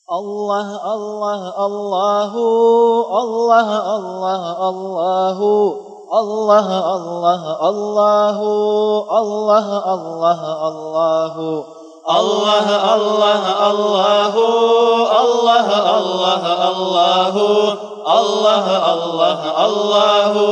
Allah Allah Allahu Allah Allah Allahu Allah Allah Allahu Allah Allah Allahu Allah Allah Allahu Allah Allah Allahu Allah Allah Allahu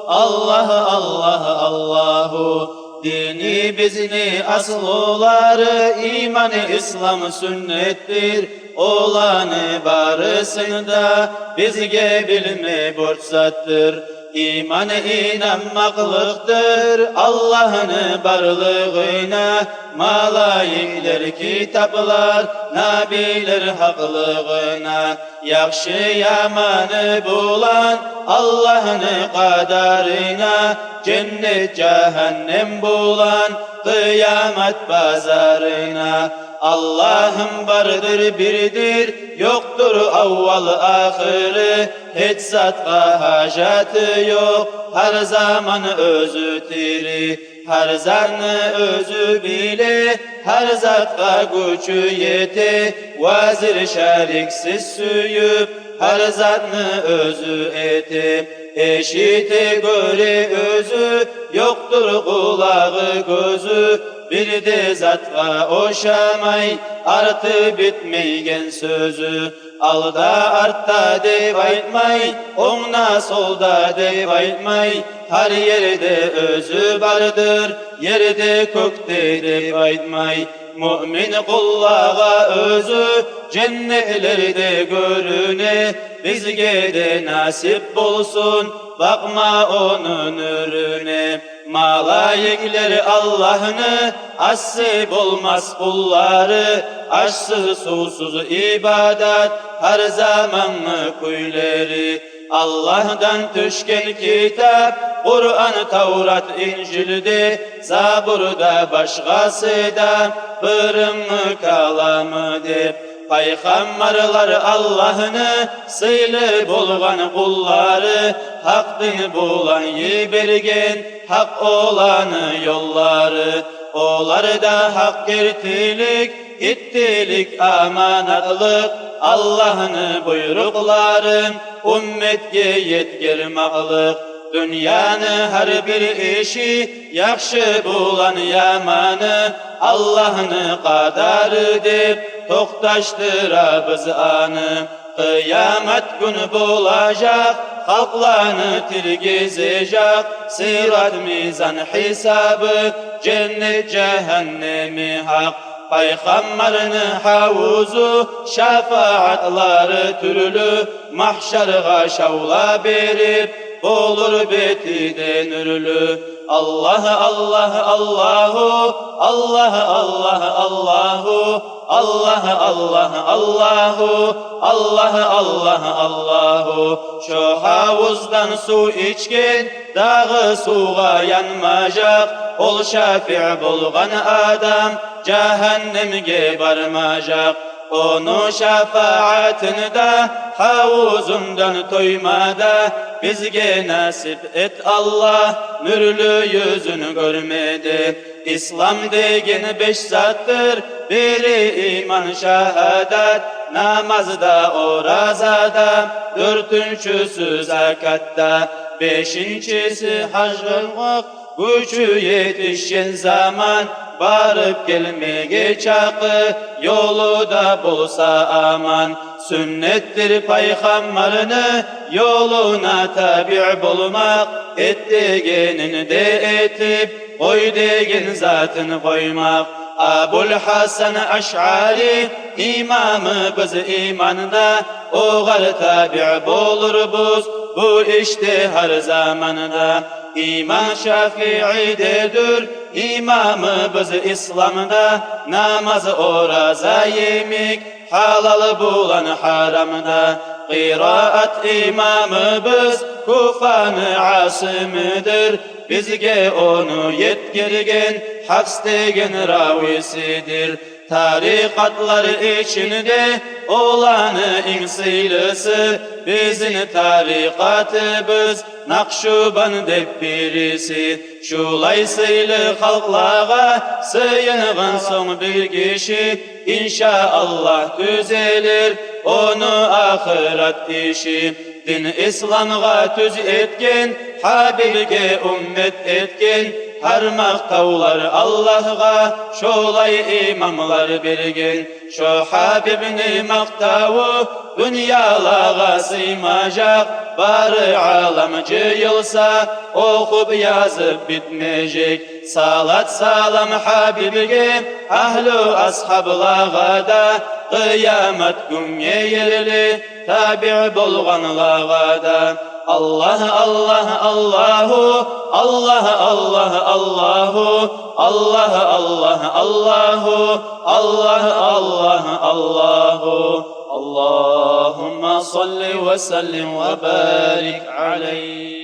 Allah Allah Allahu Dini bizni aslıları imanı İslam sünnettir olanı barısında bizge bilme borçsattır İmanı inanmaklıktır Allah'ın varlığına Malayikler, kitaplar, nabiler haklığına Yakşı yamanı bulan Allah'ın kadarına Cennet cehennem bulan kıyamet pazarına Allah'ım vardır birdir, yoktur avval ahırı, hiç zatqa hacatı yok, her zaman özü tiri, her zanı özü bile, her zatqa gücü yeti, vazir şeriksiz süyüp, her zanı özü eti. Eşiti göre özü, yoktur kulağı gözü, bir de zatqa oşamay, artı bitmeygen sözü. Alda artta deyip aytmay, onna solda deyip aytmay, her yerde özü vardır, yerde kökte deyip aytmay. Mümin kullağa özü, cennetlerde görüne, bizge de nasip bulsun, bakma onun ürüne. Malayikler Allah'ını asip olmaz kulları, aşsız susuz ibadet her zaman kuyları. Allah'dan düşken kitap, Kur'an, Tevrat, İncil'de, Zabur'da başkası da, Hırım kalamıdır. Peygamberler Allah'ını sıylы bolgan kulları, hak din bulan yibergen, hak olanı yolları. Olar da hak gertilik, ittilik, amanatlık, Allah'ın buyrukların ümmetge yetkirmaklık. Dünyanın her bir işi, yakşı bulan yamanı, Allah'ın kadarı deyip, toktaştıra biz anı. Kıyamet günü bulacak, halklarını tirgizecek, sirat mizan hesabı, cennet cehennemi hak. Peygamberin havuzu, şefaatları türlü, mahşerga şavla berip, olur betiden ürlü. Allah Allah Allahu, Allah Allah Allahu, Allah Allah Allahu, Allah Allah Allahu. Şu havuzdan su içken, dağı suğa yanmayacak, ol şafi' bulgan adam, cehennemge varmayacak. Onu şefaatini de havuzundan toymada, bizge nasip et Allah, nürlü yüzünü görmedi. İslam degen 5 sattır, biri iman şehadet, namazda orazada, 4'üncüsü zakatta, 5'incisi hac kılmak, gücü yetişen zaman, varıp gelmeye çakı, yolu da bulsa aman. Sünnettir peygamberini, yoluna tabi' bulmak, et degenin de etip, koy degen zatını koymak. Abul Hasan Eş'ari, imamımız imanda, oğar tabi' buluruz, bu işte her zamanda. İman Şafii'dedir, imamımız İslam'da, namaz oraza yemek, halal bulan haramda. Kıraat imamımız Kufa'nın asimidir, bizge onu yetkirgen, Hafs degen ravisidir. Tarikatlar içinde olanı insiylısı, bizim tarikatımız Nakşuband hep birisi. Şulay sıylı halklara sıyınğın son bir kişi, İnşallah düzelir onu ahiret işi. Din İslam'a tüz etken, Habib'e ümmet etken, her maktavlar Allah'a şolay imamlar birgen. Şu Habibni maktavu dünyalığa sıymayacak, bari alamcı yılsa okup yazıp bitmeyecek. Salat salam Habib'e ahlu ashablığa da, kıyamet günye yerli tabi' bolğanlığa da. Allah Allah Allahu, Allah Allah Allahu, Allah Allah Allahu, Allah Allah Allahu. Allahümme salli ve sellim ve barik aleyh.